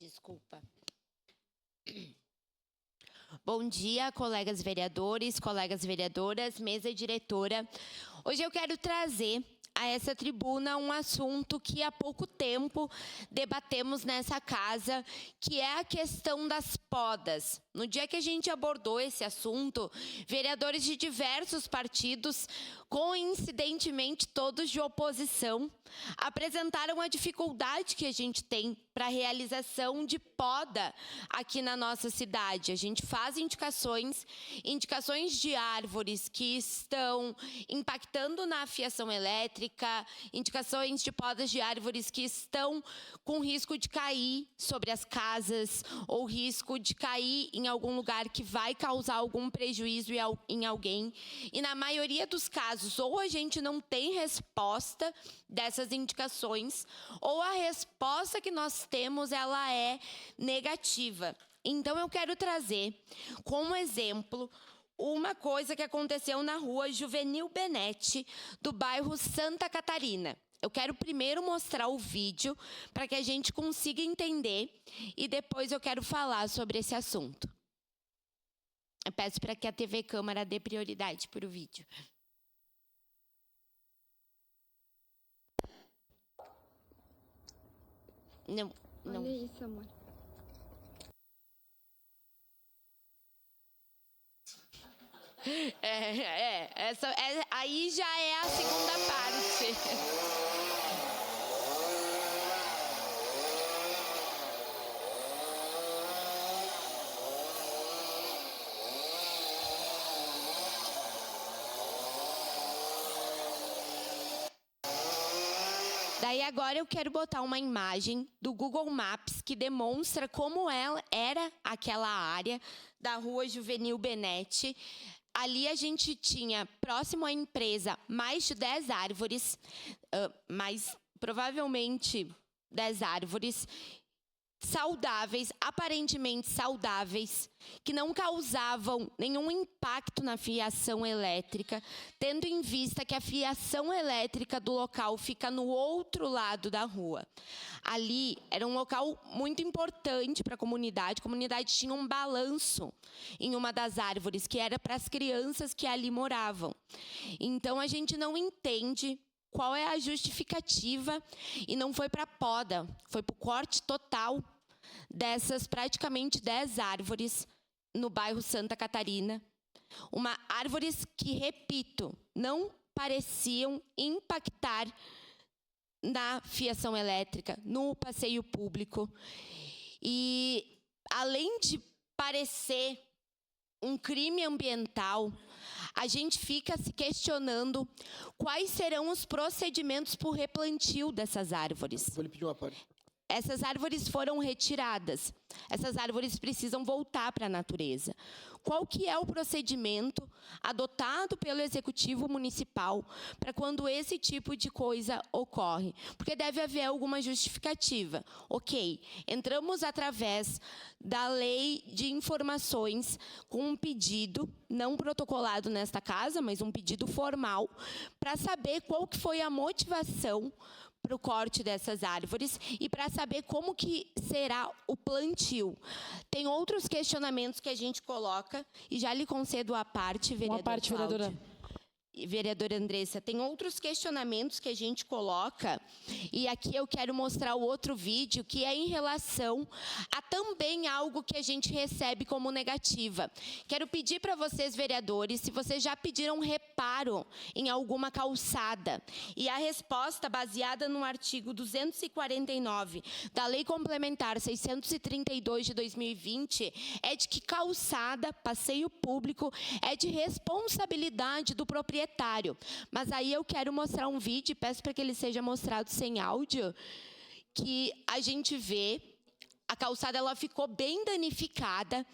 Desculpa. Bom dia, colegas vereadores, colegas vereadoras, mesa diretora. Hoje eu quero trazer a essa tribuna um assunto que há pouco tempo debatemos nessa casa, que é a questão das podas. No dia que a gente abordou esse assunto, vereadores de diversos partidos, coincidentemente todos de oposição, apresentaram a dificuldade que a gente tem para a realização de poda aqui na nossa cidade. A gente faz indicações de árvores que estão impactando na fiação elétrica, indicações de podas de árvores que estão com risco de cair sobre as casas ou risco de cair em algum lugar que vai causar algum prejuízo em alguém. E na maioria dos casos, ou a gente não tem resposta dessas indicações, ou a resposta que nós temos, ela é negativa. Então, eu quero trazer como exemplo uma coisa que aconteceu na rua Juvenil Benetti, do bairro Santa Catarina. Eu quero primeiro mostrar o vídeo para que a gente consiga entender e depois eu quero falar sobre esse assunto. Eu peço para que a TV Câmara dê prioridade para o vídeo. Não. Olha isso, amor. Aí já é a segunda parte. Daí agora eu quero botar uma imagem do Google Maps que demonstra como era aquela área da rua Juvenil Benetti. Ali a gente tinha, próximo à empresa, mais de 10 árvores, provavelmente 10 árvores, saudáveis, aparentemente saudáveis, que não causavam nenhum impacto na fiação elétrica, tendo em vista que a fiação elétrica do local fica no outro lado da rua. Ali era um local muito importante para a comunidade tinha um balanço em uma das árvores, que era para as crianças que ali moravam. Então, a gente não entende qual é a justificativa, e não foi para poda, foi para o corte total dessas praticamente 10 árvores no bairro Santa Catarina. Árvores que, repito, não pareciam impactar na fiação elétrica, no passeio público. E, além de parecer um crime ambiental, a gente fica se questionando quais serão os procedimentos para o replantio dessas árvores. Vou lhe pedir uma parte. Essas árvores foram retiradas. Essas árvores precisam voltar para a natureza. Qual que é o procedimento adotado pelo Executivo Municipal para quando esse tipo de coisa ocorre? Porque deve haver alguma justificativa. Ok, entramos através da Lei de Informações com um pedido, não protocolado nesta casa, mas um pedido formal, para saber qual que foi a motivação para o corte dessas árvores e para saber como que será o plantio. Tem outros questionamentos que a gente coloca, e já lhe concedo a parte, vereadora. Uma parte, vereadora. Vereadora Andressa, tem outros questionamentos que a gente coloca, e aqui eu quero mostrar o outro vídeo, que é em relação a também algo que a gente recebe como negativa. Quero pedir para vocês, vereadores, se vocês já pediram reparo em alguma calçada, e a resposta baseada no artigo 249 da Lei Complementar 632 de 2020 é de que calçada, passeio público, é de responsabilidade do proprietário. Mas aí eu quero mostrar um vídeo, peço para que ele seja mostrado sem áudio, que a gente vê a calçada, ela ficou bem danificada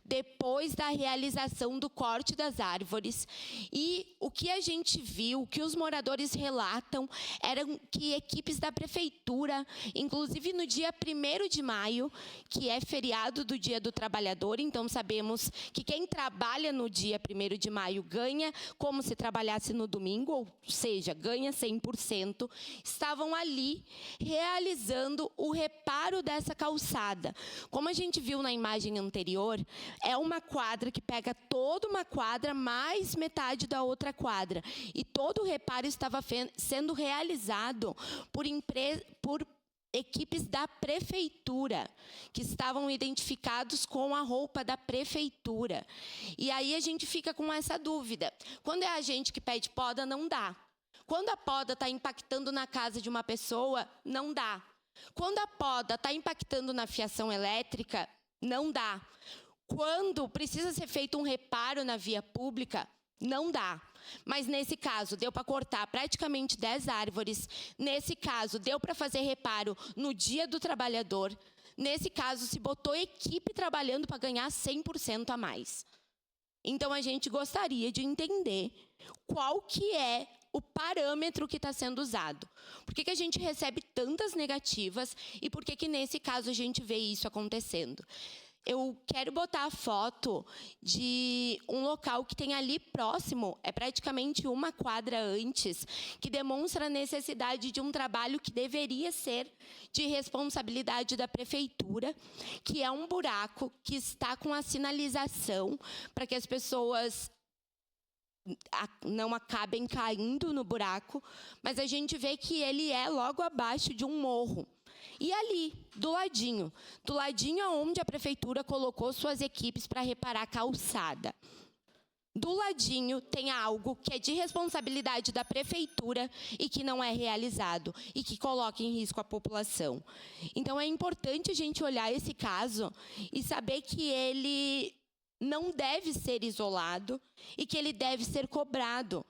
depois da realização do corte das árvores. E o que a gente viu, o que os moradores relatam, eram que equipes da prefeitura, inclusive no dia 1º de maio, que é feriado do Dia do Trabalhador, então sabemos que quem trabalha no dia 1º de maio ganha como se trabalhasse no domingo, ou seja, ganha 100%, estavam ali realizando o reparo dessa calçada. calçada. Como a gente viu na imagem anterior, é uma quadra que pega toda uma quadra mais metade da outra quadra. E todo o reparo estava sendo realizado por equipes da prefeitura, que estavam identificados com a roupa da prefeitura. E aí a gente fica com essa dúvida. Quando é a gente que pede poda, não dá. Quando a poda está impactando na casa de uma pessoa, não dá. Quando a poda está impactando na fiação elétrica, não dá. Quando precisa ser feito um reparo na via pública, não dá. Mas, nesse caso, deu para cortar praticamente 10 árvores. Nesse caso, deu para fazer reparo no Dia do Trabalhador. Nesse caso, se botou equipe trabalhando para ganhar 100% a mais. Então, a gente gostaria de entender qual que é o parâmetro que está sendo usado. Por que a gente recebe tantas negativas e por que nesse caso, a gente vê isso acontecendo? Eu quero botar a foto de um local que tem ali próximo, é praticamente uma quadra antes, que demonstra a necessidade de um trabalho que deveria ser de responsabilidade da prefeitura, que é um buraco que está com a sinalização para que as pessoas não acabem caindo no buraco, mas a gente vê que ele é logo abaixo de um morro. E ali, do ladinho onde a prefeitura colocou suas equipes para reparar a calçada. Do ladinho tem algo que é de responsabilidade da prefeitura e que não é realizado e que coloca em risco a população. Então, é importante a gente olhar esse caso e saber que ele não deve ser isolado e que ele deve ser cobrado.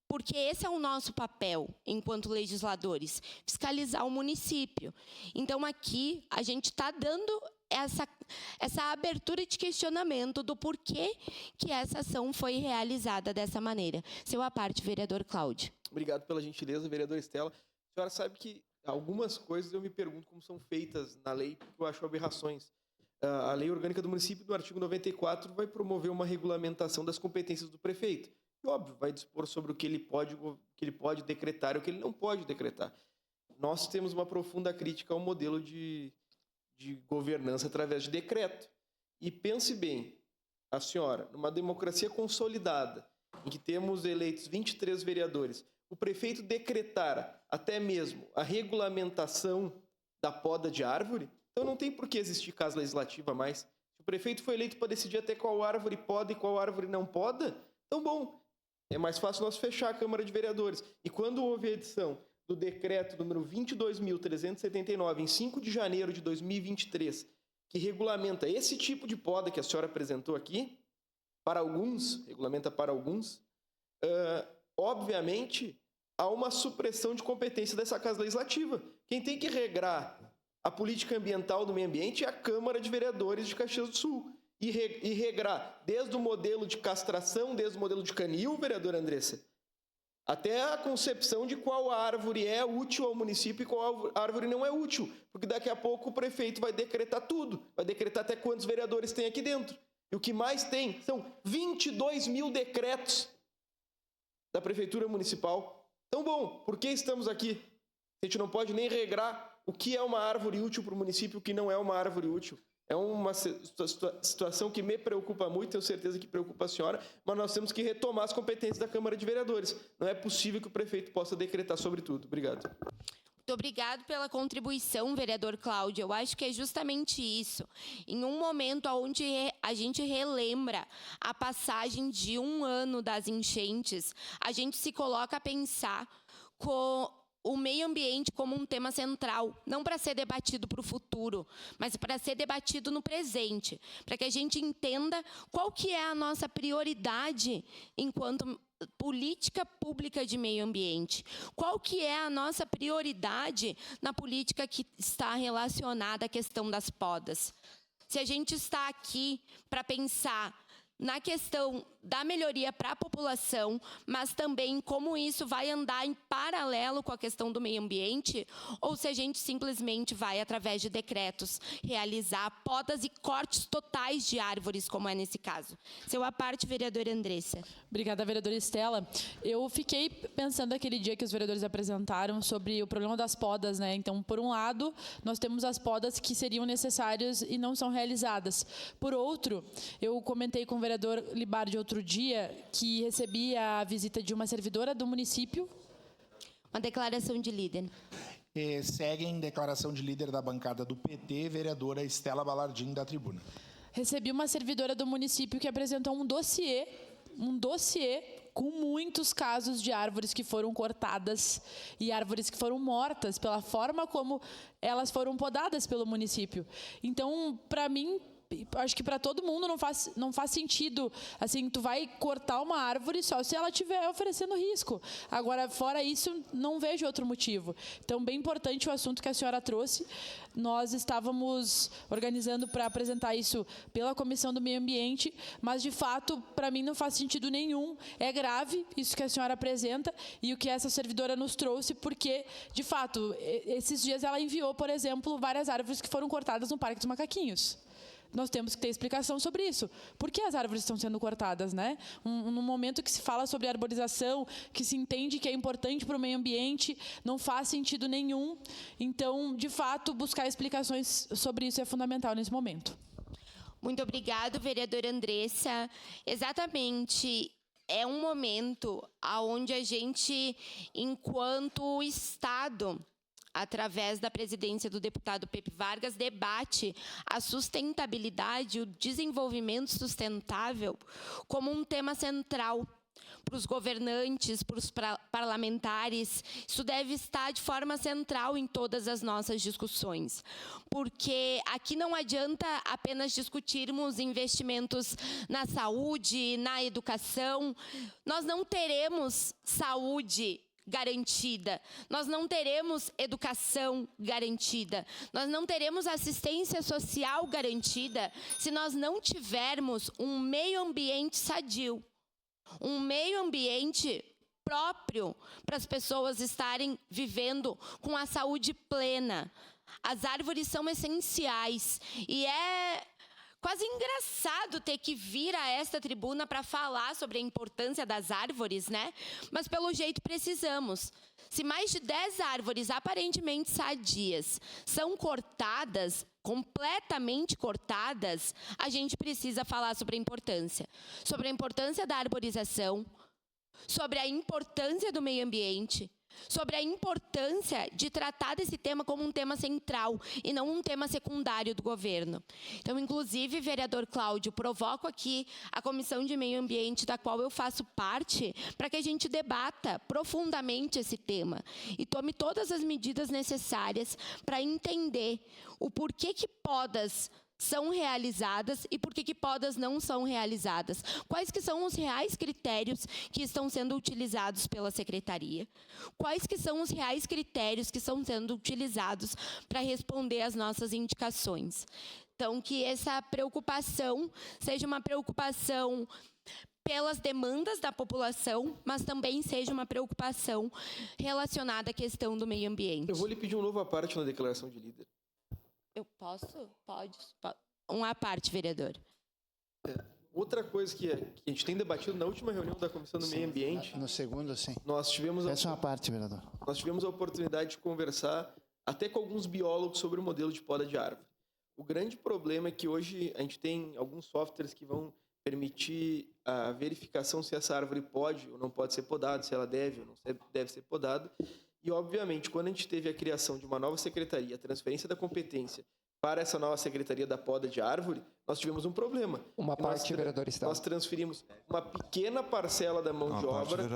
Porque esse é o nosso papel, enquanto legisladores, fiscalizar o município. Então, aqui, a gente está dando essa abertura de questionamento do porquê que essa ação foi realizada dessa maneira. Seu à parte, vereador Cláudio. Obrigado pela gentileza, vereadora Estela. A senhora sabe que algumas coisas eu me pergunto como são feitas na lei, porque eu acho aberrações. A Lei Orgânica do Município, no artigo 94, vai promover uma regulamentação das competências do prefeito. E, óbvio, vai dispor sobre o que ele pode decretar e o que ele não pode decretar. Nós temos uma profunda crítica ao modelo de governança através de decreto. E pense bem, a senhora, numa democracia consolidada, em que temos eleitos 23 vereadores, o prefeito decretar até mesmo a regulamentação da poda de árvore, então não tem por que existir casa legislativa mais. Se o prefeito foi eleito para decidir até qual árvore poda e qual árvore não poda, então, bom, é mais fácil nós fechar a Câmara de Vereadores. E quando houve a edição do decreto número 22.379, em 5 de janeiro de 2023, que regulamenta esse tipo de poda que a senhora apresentou aqui, regulamenta para alguns, obviamente, há uma supressão de competência dessa Casa Legislativa. Quem tem que regrar a política ambiental do meio ambiente é a Câmara de Vereadores de Caxias do Sul. E regrar desde o modelo de castração, desde o modelo de canil, vereadora Andressa, até a concepção de qual árvore é útil ao município e qual árvore não é útil. Porque daqui a pouco o prefeito vai decretar tudo, vai decretar até quantos vereadores tem aqui dentro. E o que mais tem são 22 mil decretos da Prefeitura Municipal. Então, bom, por que estamos aqui? A gente não pode nem regrar o que é uma árvore útil para o município e o que não é uma árvore útil. É uma situação que me preocupa muito, tenho certeza que preocupa a senhora, mas nós temos que retomar as competências da Câmara de Vereadores. Não é possível que o prefeito possa decretar sobre tudo. Obrigado. Muito obrigado pela contribuição, vereador Cláudio. Eu acho que é justamente isso. Em um momento onde a gente relembra a passagem de 1 ano das enchentes, a gente se coloca a pensar com o meio ambiente como um tema central, não para ser debatido para o futuro, mas para ser debatido no presente, para que a gente entenda qual que é a nossa prioridade enquanto política pública de meio ambiente, qual que é a nossa prioridade na política que está relacionada à questão das podas. Se a gente está aqui para pensar na questão da melhoria para a população, mas também como isso vai andar em paralelo com a questão do meio ambiente, ou se a gente simplesmente vai, através de decretos, realizar podas e cortes totais de árvores, como é nesse caso. Seu à parte, vereadora Andressa. Obrigada, vereadora Estela. Eu fiquei pensando aquele dia que os vereadores apresentaram sobre o problema das podas, né? Então, por um lado, nós temos as podas que seriam necessárias e não são realizadas. Por outro, eu comentei com o vereador Libardi outro dia que recebi a visita de uma servidora do município. Uma declaração de líder. Segue em declaração de líder da bancada do PT, vereadora Estela Balardim, da tribuna. Recebi uma servidora do município que apresentou um dossiê com muitos casos de árvores que foram cortadas e árvores que foram mortas pela forma como elas foram podadas pelo município. Então, para mim, acho que para todo mundo não faz sentido, assim, tu vai cortar uma árvore só se ela estiver oferecendo risco. Agora, fora isso, não vejo outro motivo. Então, bem importante o assunto que a senhora trouxe. Nós estávamos organizando para apresentar isso pela Comissão do Meio Ambiente, mas, de fato, para mim não faz sentido nenhum. É grave isso que a senhora apresenta e o que essa servidora nos trouxe, porque, de fato, esses dias ela enviou, por exemplo, várias árvores que foram cortadas no Parque dos Macaquinhos. Nós temos que ter explicação sobre isso. Por que as árvores estão sendo cortadas, né? No momento que se fala sobre arborização, que se entende que é importante para o meio ambiente, não faz sentido nenhum. Então, de fato, buscar explicações sobre isso é fundamental nesse momento. Muito obrigado, vereadora Andressa. Exatamente. É um momento onde a gente, enquanto Estado, através da presidência do deputado Pepe Vargas, debate a sustentabilidade e o desenvolvimento sustentável como um tema central para os governantes, para os parlamentares. Isso deve estar de forma central em todas as nossas discussões, porque aqui não adianta apenas discutirmos investimentos na saúde, na educação. Nós não teremos saúde garantida, nós não teremos educação garantida, nós não teremos assistência social garantida se nós não tivermos um meio ambiente sadio, um meio ambiente próprio para as pessoas estarem vivendo com a saúde plena. As árvores são essenciais e é quase engraçado ter que vir a esta tribuna para falar sobre a importância das árvores, né? Mas, pelo jeito, precisamos. Se mais de 10 árvores aparentemente sadias são cortadas, completamente cortadas, a gente precisa falar sobre a importância da arborização, sobre a importância do meio ambiente, sobre a importância de tratar desse tema como um tema central e não um tema secundário do governo. Então, inclusive, vereador Cláudio, provoco aqui a Comissão de Meio Ambiente, da qual eu faço parte, para que a gente debata profundamente esse tema e tome todas as medidas necessárias para entender o porquê que podas são realizadas e por que podas não são realizadas. Quais que são os reais critérios que estão sendo utilizados pela Secretaria? Quais que são os reais critérios que estão sendo utilizados para responder às nossas indicações? Então, que essa preocupação seja uma preocupação pelas demandas da população, mas também seja uma preocupação relacionada à questão do meio ambiente. Eu vou lhe pedir um novo à parte na declaração de líder. Eu posso? Pode. Uma parte, vereador. Outra coisa que a gente tem debatido na última reunião da Comissão do Meio Ambiente... No segundo, sim. Nós tivemos Essa é uma parte, vereador. Nós tivemos a oportunidade de conversar até com alguns biólogos sobre o modelo de poda de árvore. O grande problema é que hoje a gente tem alguns softwares que vão permitir a verificação se essa árvore pode ou não pode ser podada, se ela deve ou não deve ser podada. E, obviamente, quando a gente teve a criação de uma nova secretaria, a transferência da competência para essa nova secretaria da poda de árvore, nós tivemos um problema. Uma parte, vereador Estela. Nós transferimos uma pequena parcela da mão de obra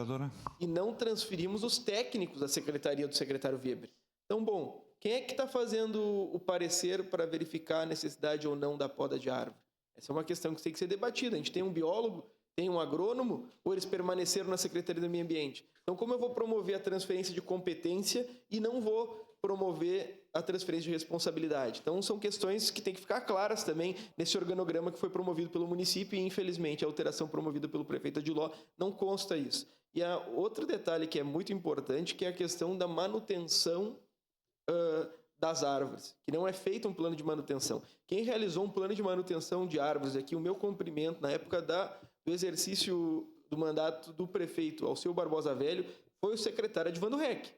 e não transferimos os técnicos da secretaria do secretário Weber. Então, bom, quem é que está fazendo o parecer para verificar a necessidade ou não da poda de árvore? Essa é uma questão que tem que ser debatida. A gente tem um biólogo, tem um agrônomo, ou eles permaneceram na Secretaria do Meio Ambiente? Então, como eu vou promover a transferência de competência e não vou promover a transferência de responsabilidade. Então, são questões que têm que ficar claras também nesse organograma que foi promovido pelo município e, infelizmente, a alteração promovida pelo prefeito Adiló não consta isso. E outro detalhe que é muito importante, que é a questão da manutenção das árvores, que não é feito um plano de manutenção. Quem realizou um plano de manutenção de árvores aqui, o meu cumprimento, na época do exercício do mandato do prefeito Alceu Barbosa Velho, foi o secretário Edvando Reck.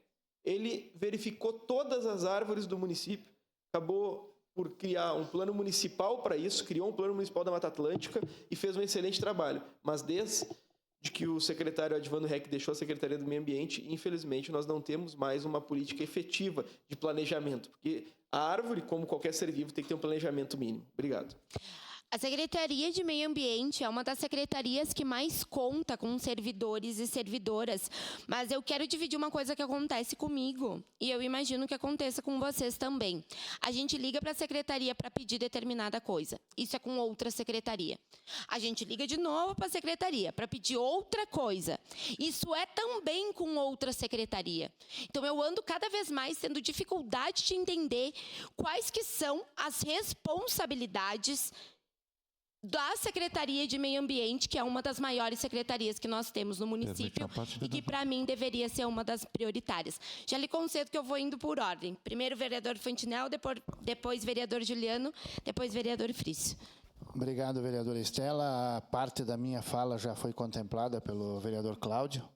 Ele verificou todas as árvores do município, acabou por criar um plano municipal para isso, criou um plano municipal da Mata Atlântica e fez um excelente trabalho. Mas desde que o secretário Edvando Reck deixou a Secretaria do Meio Ambiente, infelizmente, nós não temos mais uma política efetiva de planejamento, porque a árvore, como qualquer ser vivo, tem que ter um planejamento mínimo. Obrigado. A Secretaria de Meio Ambiente é uma das secretarias que mais conta com servidores e servidoras, mas eu quero dividir uma coisa que acontece comigo e eu imagino que aconteça com vocês também. A gente liga para a secretaria para pedir determinada coisa, isso é com outra secretaria. A gente liga de novo para a secretaria para pedir outra coisa, isso é também com outra secretaria. Então eu ando cada vez mais tendo dificuldade de entender quais que são as responsabilidades da Secretaria de Meio Ambiente, que é uma das maiores secretarias que nós temos no município e que, para mim, deveria ser uma das prioritárias. Já lhe concedo que eu vou indo por ordem. Primeiro, vereador Fantinel, depois vereador Juliano, depois vereador Frício. Obrigado, vereadora Estela. A parte da minha fala já foi contemplada pelo vereador Cláudio.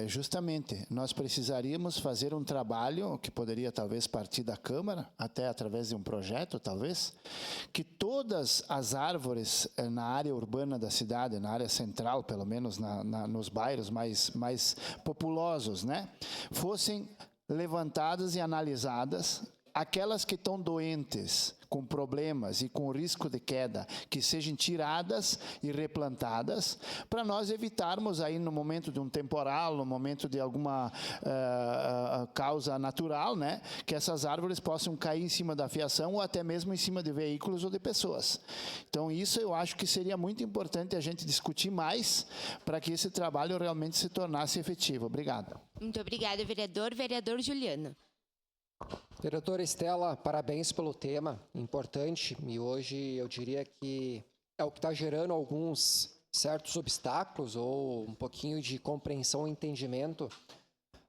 Justamente, nós precisaríamos fazer um trabalho que poderia talvez partir da Câmara, até através de um projeto, talvez, que todas as árvores na área urbana da cidade, na área central, pelo menos nos bairros mais populosos, né, fossem levantadas e analisadas. Aquelas que estão doentes, com problemas e com risco de queda, que sejam tiradas e replantadas, para nós evitarmos aí no momento de um temporal, no momento de alguma causa natural, né, que essas árvores possam cair em cima da fiação ou até mesmo em cima de veículos ou de pessoas. Então isso eu acho que seria muito importante a gente discutir mais para que esse trabalho realmente se tornasse efetivo. Obrigado. Muito obrigada, vereador. Vereador Juliano. Vereadora Estela, parabéns pelo tema, importante, e hoje eu diria que é o que está gerando alguns certos obstáculos ou um pouquinho de compreensão e entendimento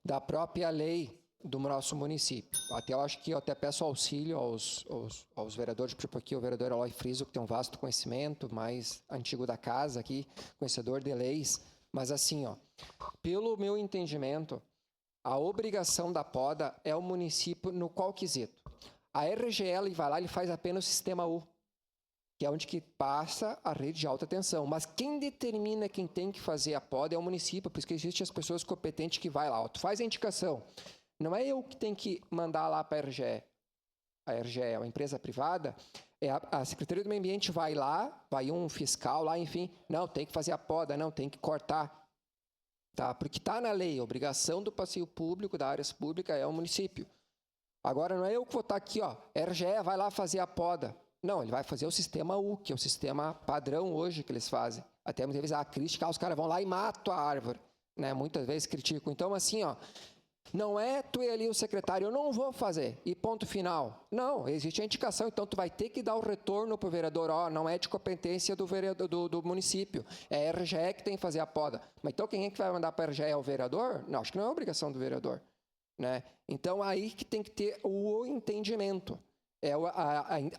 da própria lei do nosso município. Até eu acho que eu até peço auxílio aos vereadores, tipo aqui o vereador Eloy Friso, que tem um vasto conhecimento, mais antigo da casa aqui, conhecedor de leis, mas assim, pelo meu entendimento, a obrigação da poda é o município no qual quesito. A RGL vai lá e faz apenas o sistema U, que é onde que passa a rede de alta tensão. Mas quem determina quem tem que fazer a poda é o município, por isso que existem as pessoas competentes que vai lá. Tu faz a indicação. Não é eu que tenho que mandar lá para a RGE. A RGE é uma empresa privada, a Secretaria do Meio Ambiente vai lá, vai um fiscal lá, enfim, não, tem que fazer a poda, não, tem que cortar. Tá? Porque está na lei, a obrigação do passeio público, da área pública, é o município. Agora, não é eu que vou estar aqui, RGE vai lá fazer a poda. Não, ele vai fazer o sistema U, que é o sistema padrão hoje que eles fazem. Até muitas vezes a crítica, os caras vão lá e matam a árvore. Né? Muitas vezes criticam. Então, assim, não é tu ir ali o secretário, eu não vou fazer, e ponto final. Não, existe a indicação, então tu vai ter que dar o retorno para o vereador, não é de competência do município, é a RGE que tem que fazer a poda. Mas então quem é que vai mandar para a RGE? É o vereador? Não, acho que não é obrigação do vereador. Né? Então aí que tem que ter o entendimento. É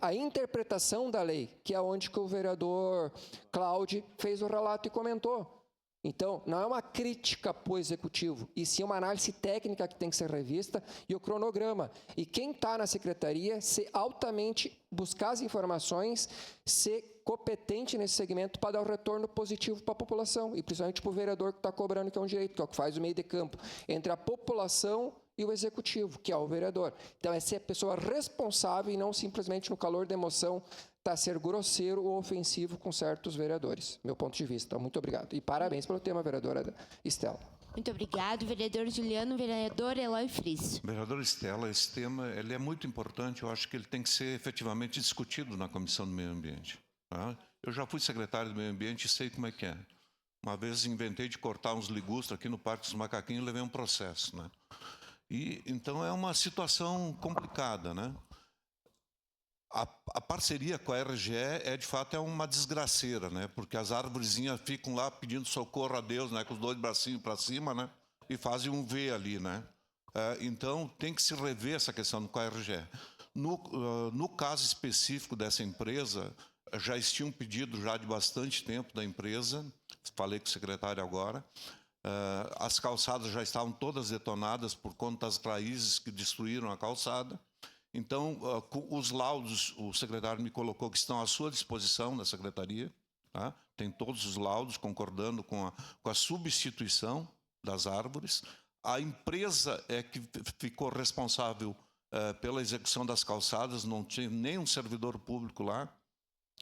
a interpretação da lei, que é onde que o vereador Cláudio fez o relato e comentou. Então, não é uma crítica para o executivo, e sim uma análise técnica que tem que ser revista e o cronograma. E quem está na secretaria, ser altamente, buscar as informações, ser competente nesse segmento para dar o retorno positivo para a população, e principalmente para o vereador que está cobrando, que é um direito, que é o que faz o meio de campo entre a população e o executivo, que é o vereador. Então, é ser a pessoa responsável e não simplesmente no calor da emoção a ser grosseiro ou ofensivo com certos vereadores, meu ponto de vista. Muito obrigado. E parabéns pelo tema, vereadora Estela. Muito obrigado, vereador Juliano. Vereador Eloy Frício. Vereadora Estela, esse tema ele é muito importante. Eu acho que ele tem que ser efetivamente discutido na Comissão do Meio Ambiente. Tá? Eu já fui secretário do Meio Ambiente e sei como é que é. Uma vez inventei de cortar uns ligustros aqui no Parque dos Macaquinhos e levei um processo. Né? E então é uma situação complicada, né? A parceria com a RGE de fato é uma desgraceira, né? Porque as árvorezinhas ficam lá pedindo socorro a Deus, né? Com os dois bracinhos para cima, né? E fazem um V ali, né? Então tem que se rever essa questão com a RGE. No caso específico dessa empresa, já existia um pedido já de bastante tempo da empresa, falei com o secretário agora, as calçadas já estavam todas detonadas por conta das raízes que destruíram a calçada. Então, os laudos, o secretário me colocou que estão à sua disposição na secretaria, tá? Tem todos os laudos concordando com a substituição das árvores. A empresa é que ficou responsável pela execução das calçadas, não tinha nenhum servidor público lá.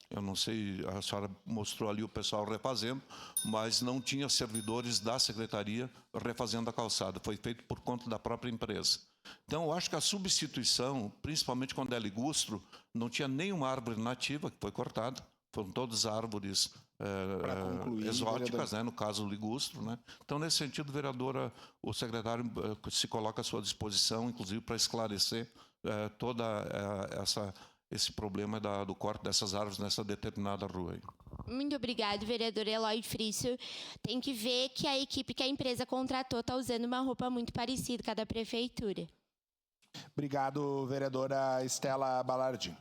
Eu não sei, a senhora mostrou ali o pessoal refazendo, mas não tinha servidores da secretaria refazendo a calçada. Foi feito por conta da própria empresa. Então, eu acho que a substituição, principalmente quando é ligustro, não tinha nenhuma árvore nativa que foi cortada. Foram todas árvores exóticas, né, no caso ligustro, né? Então, nesse sentido, vereadora, o secretário se coloca à sua disposição, inclusive para esclarecer toda esse problema do corte dessas árvores nessa determinada rua aí. Muito obrigado, vereador Eloy Frício. Tem que ver que a equipe que a empresa contratou está usando uma roupa muito parecida com a da prefeitura. Obrigado, vereadora Estela Balardi.